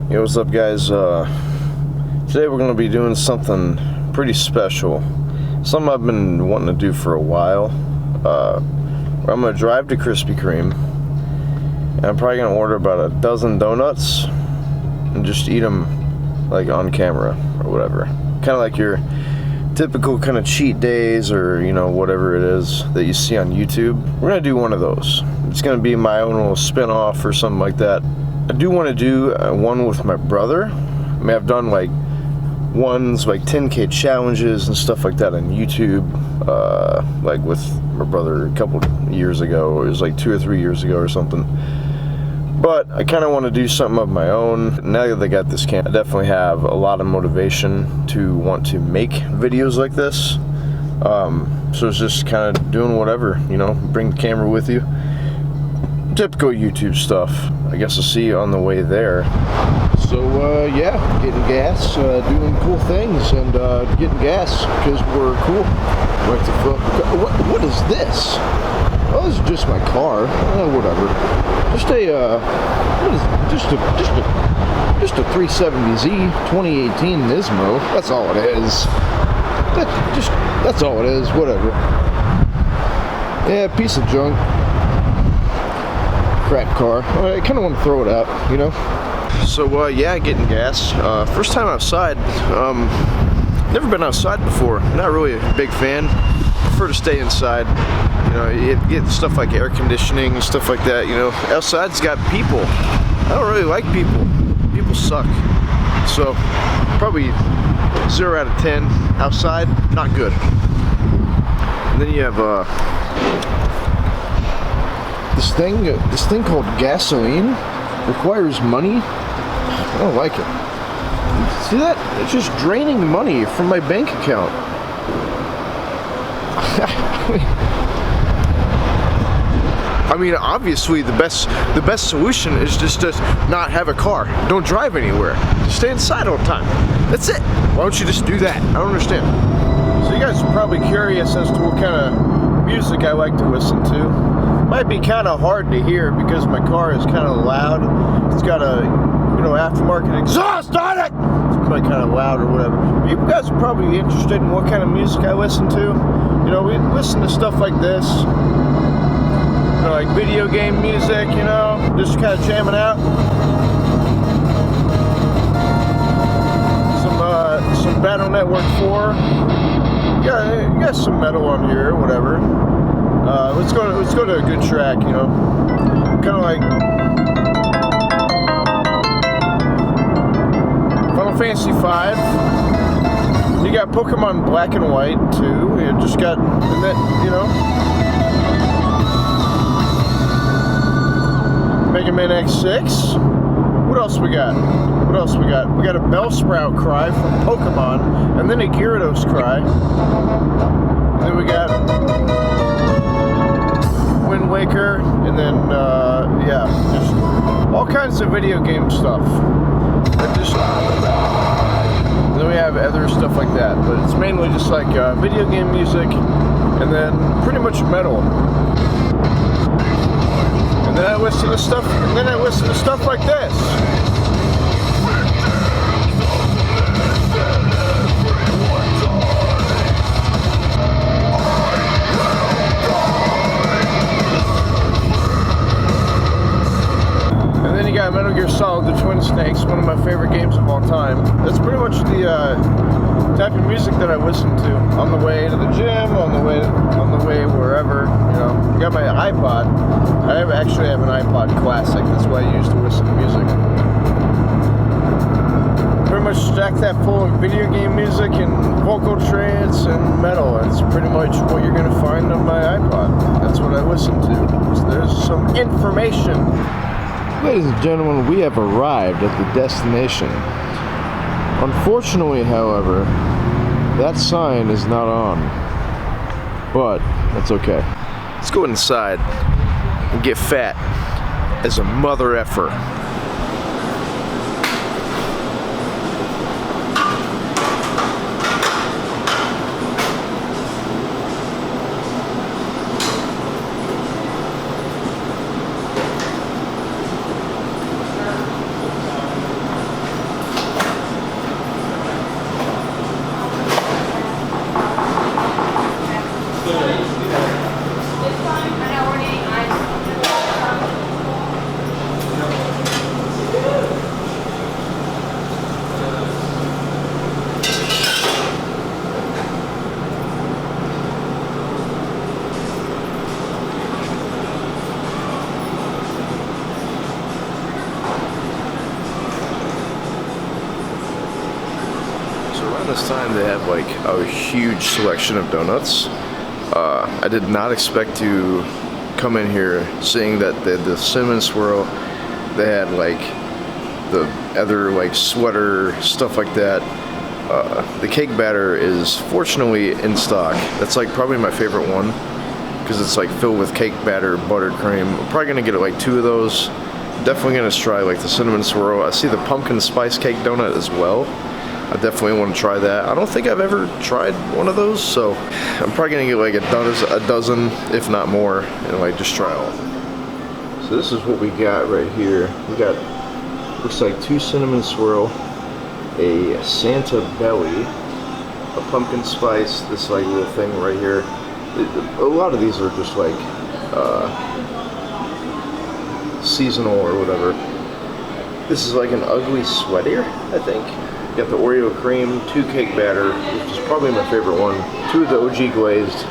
Yo, what's up, guys? Today we're going to be doing something pretty special. Something I've been wanting to do for a while. I'm going to drive to Krispy Kreme, and I'm probably going to order about a dozen donuts and just eat them like on camera or whatever. Kind of like your typical kind of cheat days, or you know, whatever it is that you see on YouTube. We're going to do one of those. It's going to be my own little spin-off or something like that. I do want to do one with my brother. I mean, I've done like ones like 10K challenges and stuff like that on YouTube, like with my brother a couple years ago. It was like 2 or 3 years ago or something. But I kind of want to do something of my own. Now that I got this camera, I definitely have a lot of motivation to want to make videos like this. So it's just kind of doing whatever, you know, bring the camera with you. Typical YouTube stuff. I guess I'll see you on the way there. So yeah, getting gas, doing cool things, and getting gas because we're cool. Like what is this? Oh, this is just my car. Whatever. Just a what is just a 370Z 2018 Nismo. That's all it is. That's all it is. Whatever. Yeah, piece of junk. Crap car. I kind of want to throw it out, you know. So yeah, getting gas. First time outside. Never been outside before. Not really a big fan. Prefer to stay inside. You know, you get stuff like air conditioning and stuff like that. You know, outside's got people. I don't really like people. People suck. So probably 0 out of 10. Outside, not good. And then you have this thing called gasoline. Requires money. I don't like it. See that? It's just draining money from my bank account. I mean, obviously the best solution is just to not have a car. Don't drive anywhere. Just stay inside all the time. That's it. Why don't you just do that? I don't understand. So you guys are probably curious as to what kind of music I like to listen to. Might be kind of hard to hear because my car is kind of loud. It's got a, you know, aftermarket exhaust on it. It's probably kind of loud or whatever. But you guys are probably interested in what kind of music I listen to. You know, we listen to stuff like this. You know, like video game music, you know, just kind of jamming out. Some Battle Network 4. You got some metal on here, whatever. Let's go to a good track, you know. Kind of like Final Fantasy V. You got Pokemon Black and White too. You just got, and that, you know, Mega Man X6. What else we got? What else we got? We got a Bellsprout cry from Pokemon, and then a Gyarados cry. And then we got Wind Waker, and then yeah, just all kinds of video game stuff. Then we have other stuff like that, but it's mainly just like video game music, and then pretty much metal. And then I listen to stuff. And then I listen to stuff like this. You got Metal Gear Solid: The Twin Snakes, one of my favorite games of all time. That's pretty much the type of music that I listen to on the way to the gym, on the way wherever. You know, I got my iPod. I actually have an iPod Classic. That's what I use to listen to music. Pretty much stack that full of video game music and vocal trance and metal. That's pretty much what you're gonna find on my iPod. That's what I listen to. So there's some information. Ladies and gentlemen, we have arrived at the destination. Unfortunately, however, that sign is not on. But that's okay. Let's go inside and get fat as a mother effer. this time they have like a huge selection of donuts. I did not expect to come in here seeing that the cinnamon swirl, they had like the other like sweater stuff like that. The cake batter is fortunately in stock. That's like probably my favorite one because it's like filled with cake batter, buttercream. I'm probably gonna get like 2 of those. Definitely gonna try like the cinnamon swirl. I see the pumpkin spice cake donut as well. I definitely want to try that. I don't think I've ever tried one of those, so I'm probably gonna get like a dozen, if not more, and like just try all. So this is what we got right here. We got, looks like 2 cinnamon swirl, a Santa belly, a pumpkin spice, this like little thing right here. A lot of these are just like seasonal or whatever. This is like an ugly sweater, I think. Got the Oreo cream, 2 cake batter, which is probably my favorite one, 2 of the OG glazed,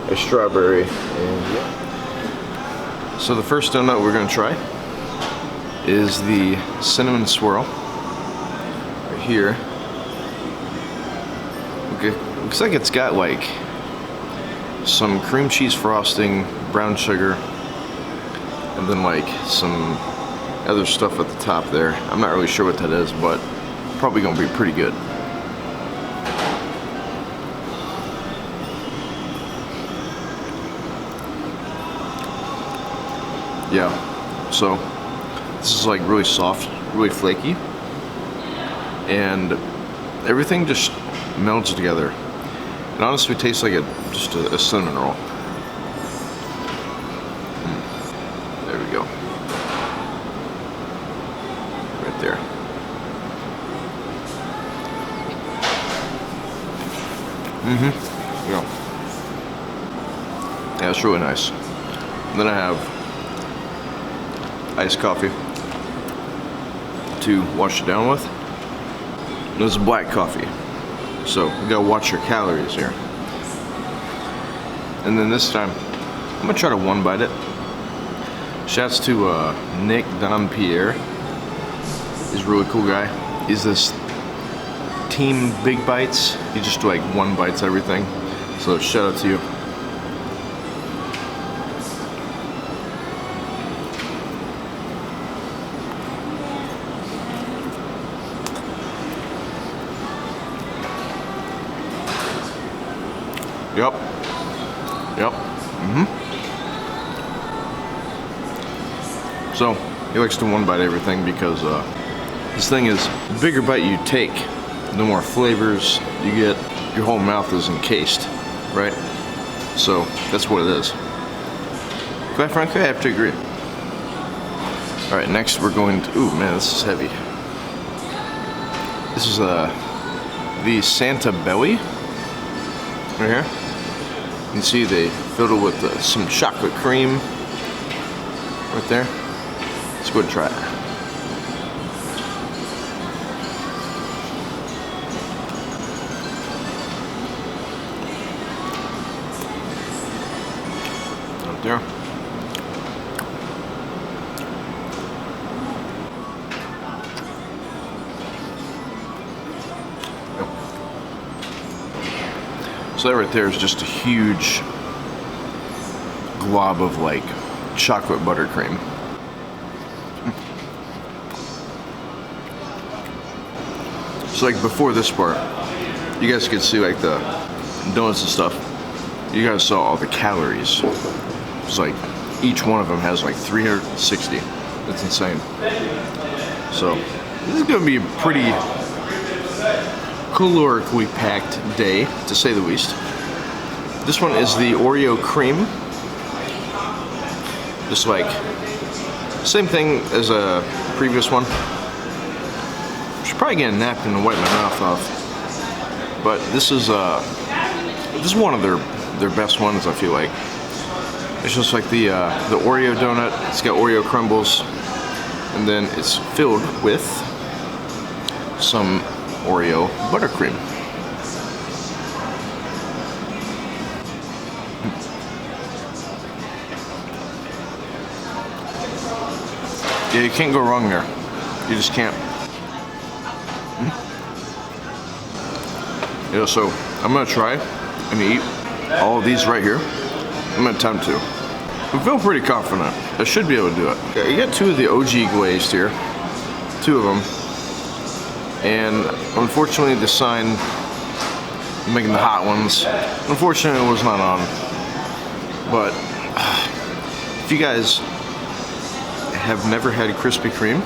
a strawberry, and yeah. So the first donut we're gonna try is the cinnamon swirl. Right here. Okay. Looks like it's got like some cream cheese frosting, brown sugar, and then like some other stuff at the top there. I'm not really sure what that is, but probably gonna be pretty good. Yeah, so this is like really soft, really flaky, and everything just melds together. It honestly tastes like just a cinnamon roll. There we go. Right there. Yeah. Yeah, it's really nice. And then I have iced coffee to wash it down with. And this is black coffee. So you gotta watch your calories here. And then this time, I'm gonna try to 1-bite it. Shouts to Nick Don Pierre. He's a really cool guy. He's this Team Big Bites. He just like 1-bites everything. So shout out to you. Yep. So he likes to 1-bite everything because this thing is, the bigger bite you take, the more flavors you get. Your whole mouth is encased, right? So that's what it is. Quite frankly, I have to agree. All right, next we're going to, ooh man, this is heavy. This is the Santa belly right here. You can see they filled it with some chocolate cream right there. Let's go ahead and try it. There. So that right there is just a huge glob of like chocolate buttercream. So like before this part, you guys could see like the donuts and stuff. You guys saw all the calories. It's like each one of them has like 360. It's insane. So this is gonna be a pretty calorically packed day, to say the least. This one is the Oreo cream. Just like same thing as a previous one. Should probably get a napkin and wipe my mouth off. But this is one of their best ones, I feel like. It's just like the Oreo donut. It's got Oreo crumbles, and then it's filled with some Oreo buttercream. Yeah, you can't go wrong there. You just can't. You know, so I'm gonna try and eat all of these right here. I'm gonna attempt to. I feel pretty confident. I should be able to do it. Okay, you got 2 of the OG glazed here. 2 of them. And unfortunately the sign making the hot ones, unfortunately it was not on. But if you guys have never had Krispy Kreme,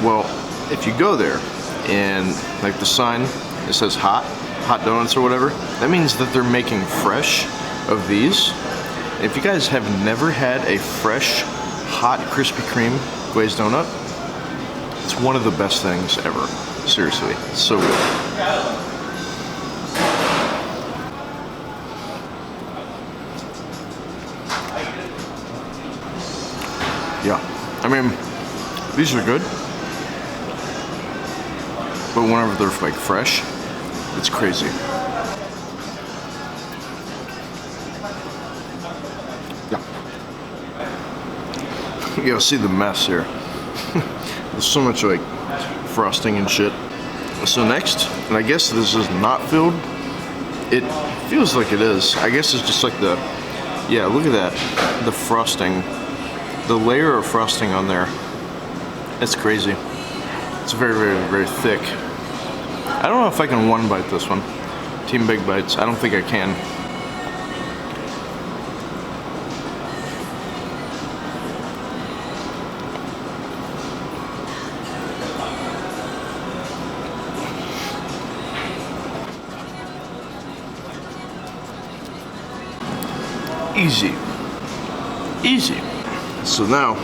well, if you go there and like the sign, it says hot donuts or whatever, that means that they're making fresh of these. If you guys have never had a fresh, hot Krispy Kreme glazed donut, it's one of the best things ever. Seriously, it's so good. Yeah, I mean, these are good, but whenever they're like fresh, it's crazy. Yeah. You'll see the mess here. There's so much like frosting and shit. So next, and I guess this is not filled. It feels like it is. I guess it's just like the, yeah, look at that. The frosting. The layer of frosting on there. It's crazy. It's very, very, very thick. I don't know if I can one bite this one. Team Big Bites. I don't think I can. Easy. Easy. So now,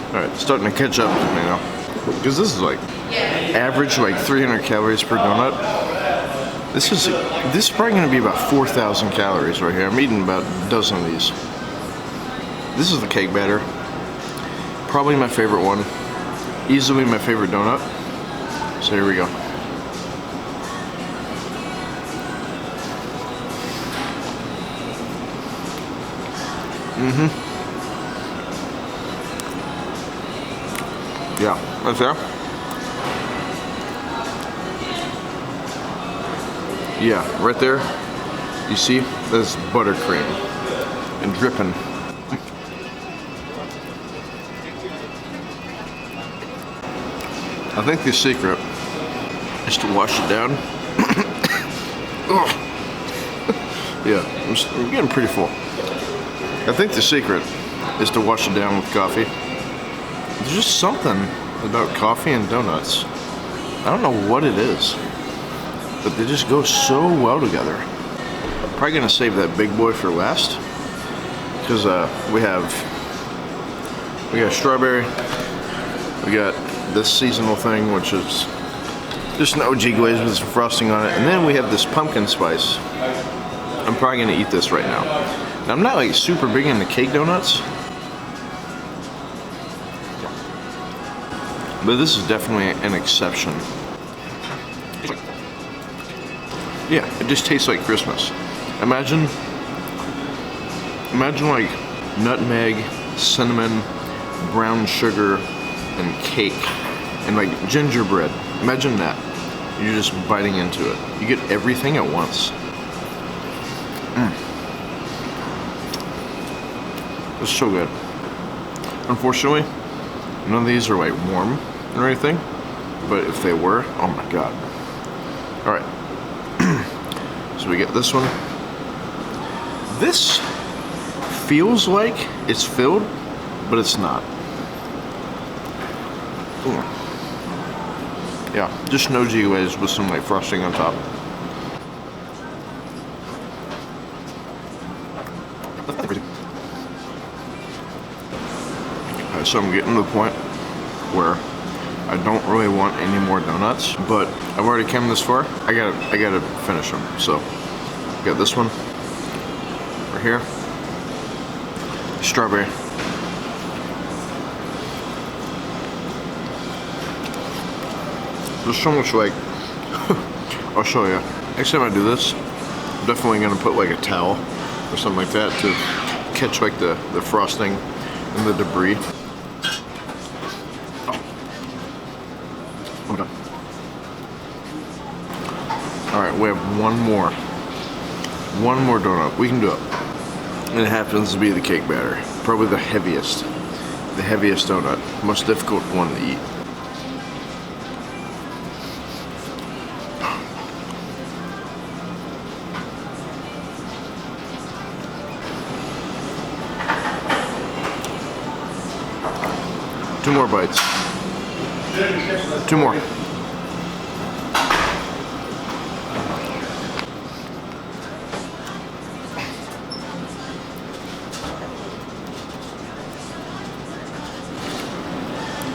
alright, starting to catch up to me now. Because this is like average like 300 calories per donut. This is probably going to be about 4,000 calories right here. I'm eating about a dozen of these. This is the cake batter. Probably my favorite one. Easily my favorite donut. So here we go. Yeah, right there. Yeah, right there. You see, that's buttercream and dripping. I think the secret is to wash it down. Yeah, I'm getting pretty full. I think the secret is to wash it down with coffee. There's just something about coffee and donuts. I don't know what it is, but they just go so well together. I'm probably gonna save that big boy for last, because we got strawberry, we got this seasonal thing, which is just an OG glaze with some frosting on it, and then we have this pumpkin spice. I'm probably gonna eat this right now. Now, I'm not like super big into cake donuts, but this is definitely an exception. Yeah, it just tastes like Christmas. Imagine like nutmeg, cinnamon, brown sugar, and cake, and like gingerbread. Imagine that. You're just biting into it. You get everything at once. It's so good. Unfortunately, none of these are like warm or anything, but if they were, oh my god. Alright, so we get this one. This feels like it's filled, but it's not. Yeah, just no G-Ways with some like frosting on top. So I'm getting to the point where I don't really want any more donuts, but I've already come this far. I gotta finish them. So got this one right here, strawberry. There's so much like, I'll show you. Next time I do this, I'm definitely gonna put like a towel or something like that to catch like the frosting and the debris. Alright, we have one more donut. We can do it. And it happens to be the cake batter. Probably the heaviest donut. Most difficult one to eat. Two more bites. Two more.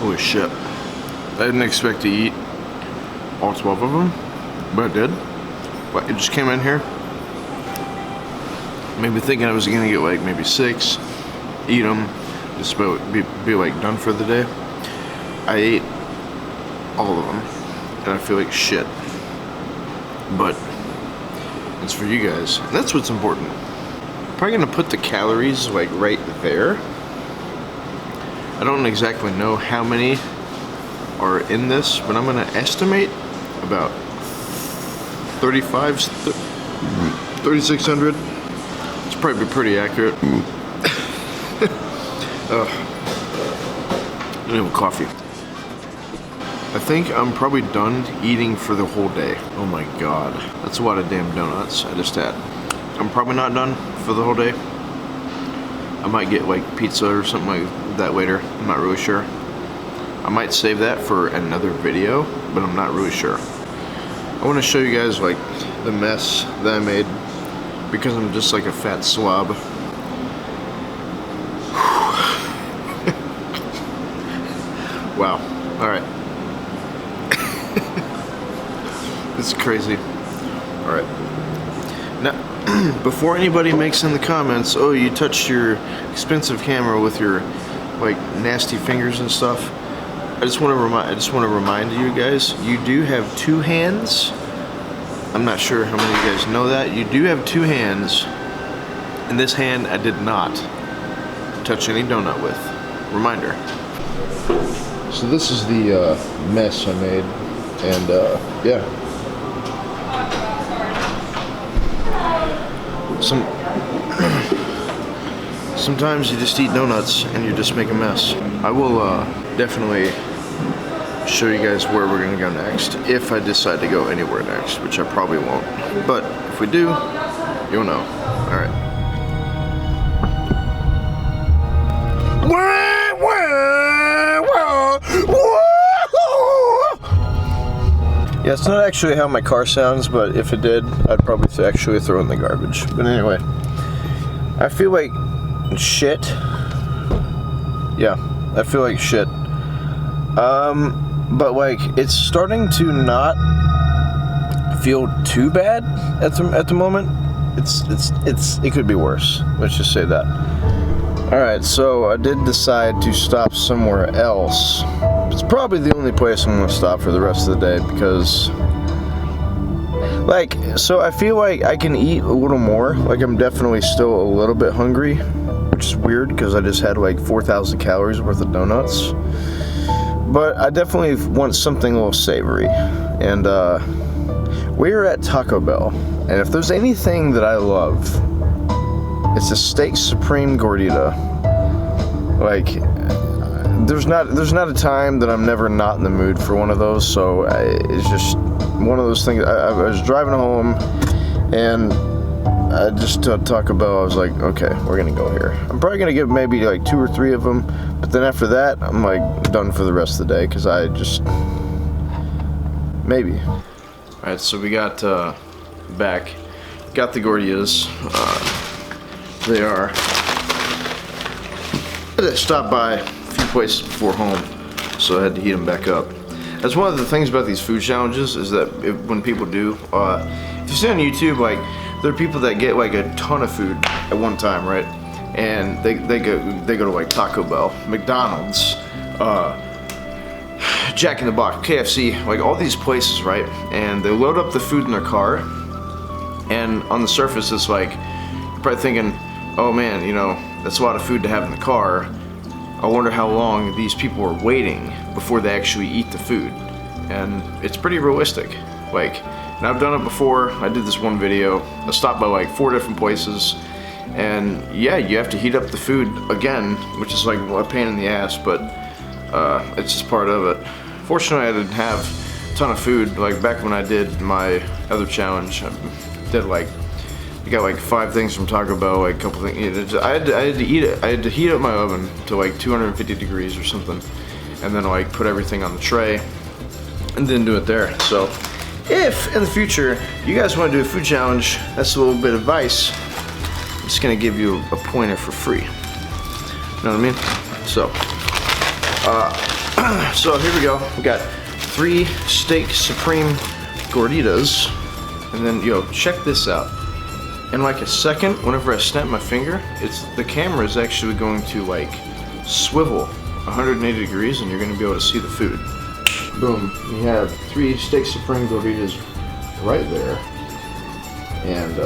Holy shit. I didn't expect to eat all 12 of them, but I did. But it just came in here. Maybe thinking I was gonna get like maybe 6, eat them, just be like done for the day. I ate all of them, and I feel like shit. But it's for you guys, and that's what's important. I'm probably gonna put the calories like right there. I don't exactly know how many are in this, but I'm gonna estimate about 3,600. It's probably pretty accurate. I don't have coffee. I think I'm probably done eating for the whole day. Oh my god, that's a lot of damn donuts I just had. I'm probably not done for the whole day. I might get like pizza or something like that later. I'm not really sure. I might save that for another video, but I'm not really sure. I want to show you guys like the mess that I made because I'm just like a fat slob. Wow. Alright. This is crazy. Alright. Now, before anybody makes in the comments, oh, you touched your expensive camera with your like nasty fingers and stuff. I just want to remind you guys, you do have 2 hands. I'm not sure how many of you guys know that. You do have 2 hands. In this hand, I did not touch any donut with. Reminder. So this is the mess I made, and yeah. Sometimes you just eat donuts and you just make a mess. I will definitely show you guys where we're gonna go next, if I decide to go anywhere next, which I probably won't. But if we do, you'll know. All right. Yeah, it's not actually how my car sounds, but if it did, I'd probably actually throw it in the garbage. But anyway, I feel like shit. Yeah, I feel like shit. But like, it's starting to not feel too bad at the moment. It could be worse. Let's just say that. Alright, so I did decide to stop somewhere else. It's probably the only place I'm gonna stop for the rest of the day because, like, so I feel like I can eat a little more. Like, I'm definitely still a little bit hungry, which is weird because I just had like 4,000 calories worth of donuts. But I definitely want something a little savory. And we're at Taco Bell, and if there's anything that I love, it's a steak supreme gordita. Like, there's not a time that I'm never not in the mood for one of those. So it's just one of those things. I was driving home, and I just Taco Bell. I was like, okay, we're gonna go here. I'm probably gonna get maybe like 2 or 3 of them, but then after that, I'm like done for the rest of the day because I just maybe. All right, so we got back, got the Gorditas. They are. I stopped by a few places before home, so I had to heat them back up. That's one of the things about these food challenges is that when people do, if you see on YouTube, like, there are people that get like a ton of food at one time, right? And they go to like Taco Bell, McDonald's, Jack in the Box, KFC, like all these places, right? And they load up the food in their car, and on the surface it's like, you're probably thinking, oh man, you know, that's a lot of food to have in the car. I wonder how long these people are waiting before they actually eat the food. And it's pretty realistic. Like, And I've done it before. I did this one video. I stopped by like 4 different places. And yeah, you have to heat up the food again, which is like a pain in the ass, but it's just part of it. Fortunately, I didn't have a ton of food. Like back when I did my other challenge, I did like, I got like 5 things from Taco Bell, like a couple things. I had to eat it. I had to heat up my oven to like 250 degrees or something, and then like put everything on the tray, and then do it there. So if in the future you guys want to do a food challenge, that's a little bit of advice. I'm just gonna give you a pointer for free. You know what I mean? So, so here we go. We got 3 steak supreme Gorditas, and then check this out. In like a second, whenever I snap my finger, the camera is actually going to like swivel 180 degrees, and you're going to be able to see the food. Boom! You have 3 steak supreme Gorditas right there, and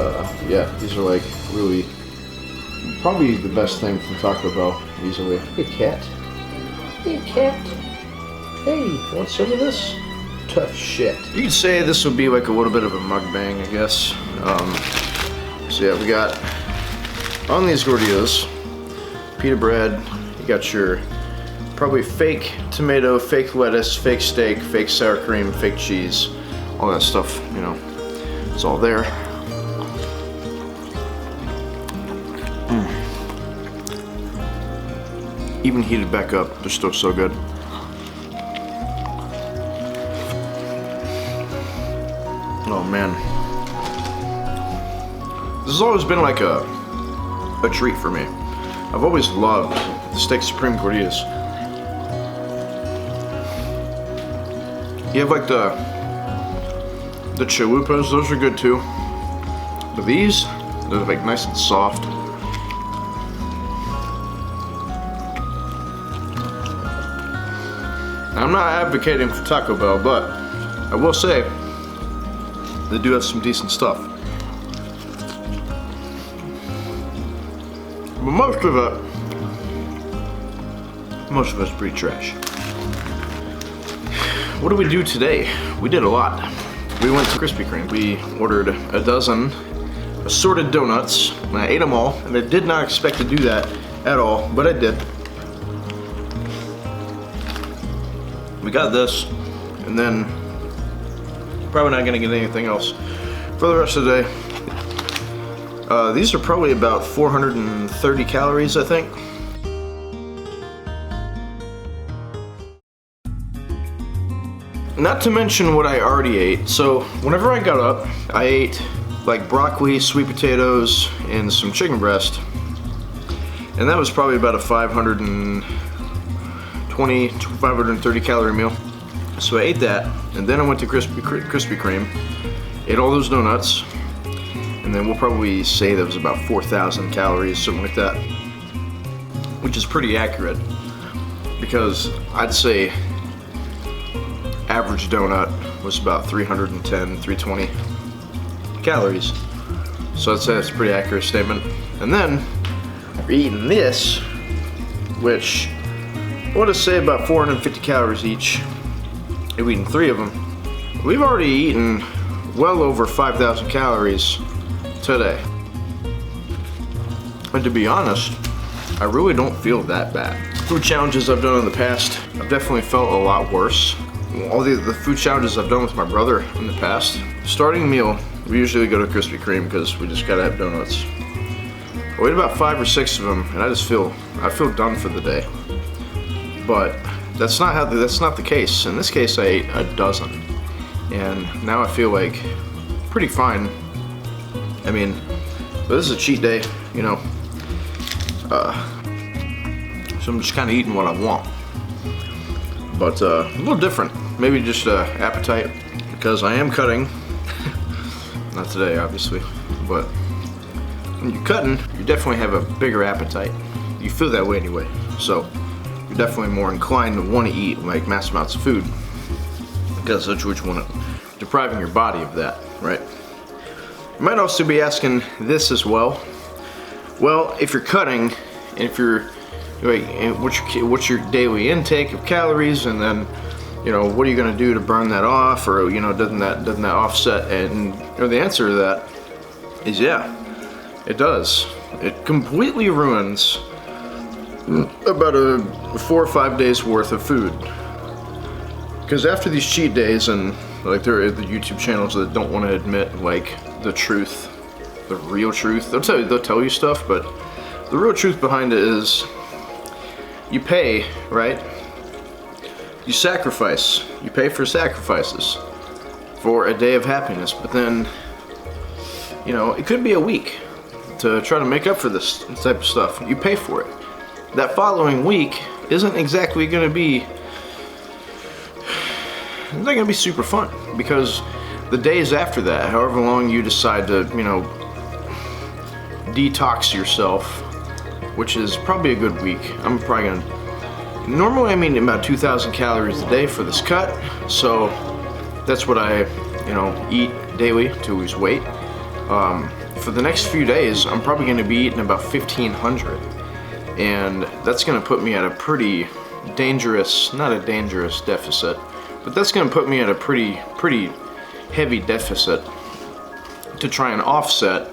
yeah, these are like really probably the best thing from Taco Bell easily. Hey cat, hey cat, hey, want some of this? Tough shit. You could say this would be like a little bit of a mukbang, I guess. So yeah, we got on these Gorditas, pita bread. You got your probably fake tomato, fake lettuce, fake steak, fake sour cream, fake cheese, all that stuff. It's all there. Even heated back up, they're still so good. Oh man. This has always been like a treat for me. I've always loved the steak supreme Gorditas. You have like the chalupas, those are good too. But these, they're like nice and soft. I'm not advocating for Taco Bell, but I will say they do have some decent stuff. But most of it's pretty trash. What did we do today? We did a lot. We went to Krispy Kreme. We ordered a dozen assorted donuts, and I ate them all, and I did not expect to do that at all, but I did. We got this, and then probably not gonna get anything else for the rest of the day. These are probably about 430 calories, I think. Not to mention what I already ate. So whenever I got up, I ate like broccoli, sweet potatoes, and some chicken breast. And that was probably about a 520 to 530 calorie meal. So I ate that, and then I went to Krispy Kreme, ate all those donuts, and then we'll probably say that was about 4,000 calories, something like that, which is pretty accurate, because I'd say average donut was about 310, 320 calories. So I'd say that's a pretty accurate statement. And then we're eating this, which I want to say about 450 calories each. We've eaten 3 of them. We've already eaten well over 5,000 calories today. And to be honest, I really don't feel that bad. Food challenges I've done in the past, I've definitely felt a lot worse. All the food challenges I've done with my brother in the past, starting meal, we usually go to Krispy Kreme because we just gotta have donuts. I ate about 5 or 6 of them, and I feel done for the day. But that's not the case. In this case, I ate a dozen, and now I feel like pretty fine. I mean, but this is a cheat day, so I'm just kind of eating what I want. But a little different, maybe just appetite, because I am cutting. Not today, obviously, but when you're cutting, you definitely have a bigger appetite. You feel that way anyway, so you're definitely more inclined to want to eat like mass amounts of food, because that's what you want to, depriving your body of that, right? You might also be asking this as well. Well, if you're cutting, and if you're like, what's your daily intake of calories, and then you know, what are you going to do to burn that off, or, you know, doesn't that offset? And you know, the answer to that is yeah, it does. It completely ruins about a 4 or 5 days worth of food. Because after these cheat days, and like there are the YouTube channels that don't want to admit like the truth, the real truth. They'll tell you stuff, but the real truth behind it is you pay, right? You sacrifice. You pay for sacrifices for a day of happiness, but then, you know, it could be a week to try to make up for this type of stuff. You pay for it. That following week isn't exactly going to be, it's not going to be super fun, because the days after that, however long you decide to, you know, detox yourself, which is probably a good week. I'm probably gonna, normally I'm eating about 2,000 calories a day for this cut, so that's what I, you know, eat daily to lose weight. For the next few days, I'm probably gonna be eating about 1,500, and that's gonna put me at a pretty dangerous, not a dangerous deficit, but that's gonna put me at a pretty heavy deficit to try and offset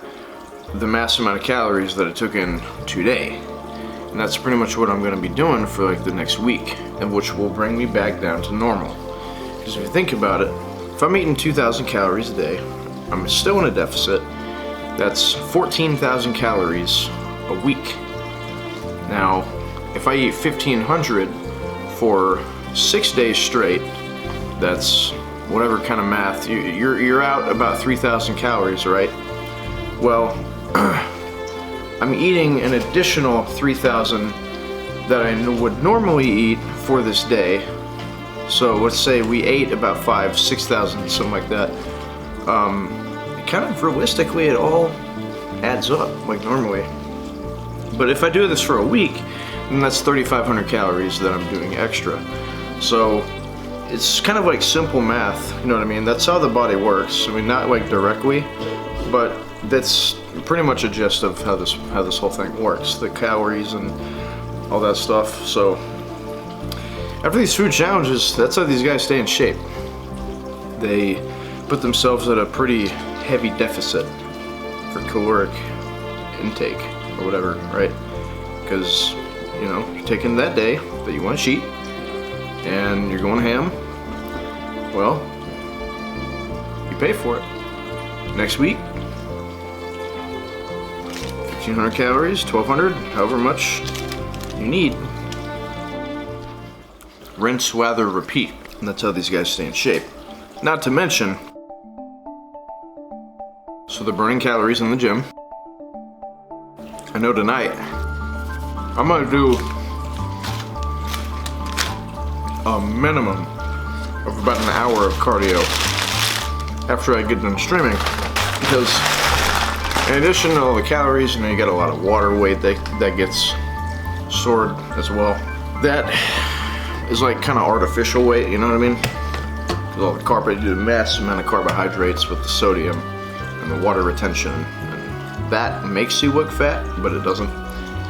the mass amount of calories that I took in today. And that's pretty much what I'm going to be doing for like the next week, and which will bring me back down to normal. Because if you think about it, if I'm eating 2,000 calories a day, I'm still in a deficit. That's 14,000 calories a week. Now, if I eat 1,500 for 6 days straight, that's whatever kind of math, you're out about 3,000 calories, right? Well, I'm eating an additional 3,000 that I would normally eat for this day. So let's say we ate about 5,000, 6,000, something like that. Kind of realistically, it all adds up like normally. But if I do this for a week, then that's 3,500 calories that I'm doing extra. So it's kind of like simple math, you know what I mean? That's how the body works. I mean, not like directly, but that's pretty much a gist of how this whole thing works, the calories and all that stuff. So after these food challenges, that's how these guys stay in shape. They put themselves at a pretty heavy deficit for caloric intake or whatever, right? Because, you know, you're taking that day that you want to cheat and you're going ham. Well, you pay for it. Next week, 1,500 calories, 1,200, however much you need. Rinse, lather, repeat. And that's how these guys stay in shape. Not to mention, so they're burning calories in the gym. I know tonight, I'm gonna do a minimum of about an hour of cardio after I get done streaming, because in addition to all the calories, you know, you got a lot of water weight that gets stored as well. That is like kind of artificial weight, you know what I mean? Because all the you do a massive amount of carbohydrates with the sodium and the water retention, and that makes you look fat, but it doesn't.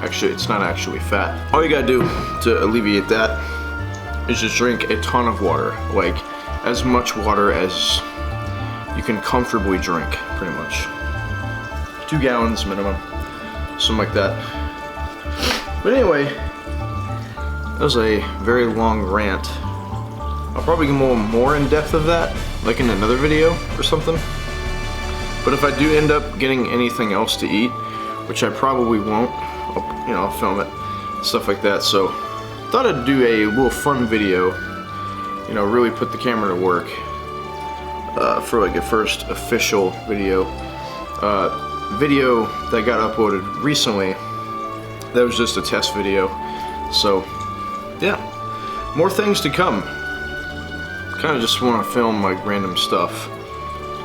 Actually, it's not actually fat. All you gotta do to alleviate that is just drink a ton of water, like as much water as you can comfortably drink, pretty much. 2 gallons minimum, something like that. But anyway, that was a very long rant. I'll probably go a little more in depth of that, like in another video or something. But if I do end up getting anything else to eat, which I probably won't, I'll film it, stuff like that. So thought I'd do a little fun video, you know, really put the camera to work for like a first official video. Video that got uploaded recently, that was just a test video. So yeah, more things to come. Kind of just want to film like random stuff,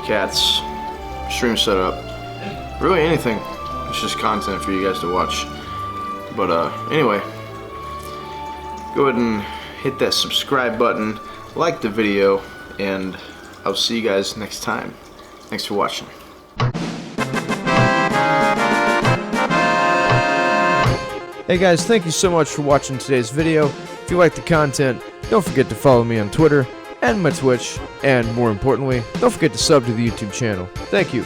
cats, stream setup, really anything. It's just content for you guys to watch. But anyway, go ahead and hit that subscribe button, like the video, and I'll see you guys next time. Thanks for watching. Hey guys, thank you so much for watching today's video. If you like the content, Don't forget to follow me on Twitter and my Twitch, and more importantly, don't forget to sub to the YouTube channel. Thank you.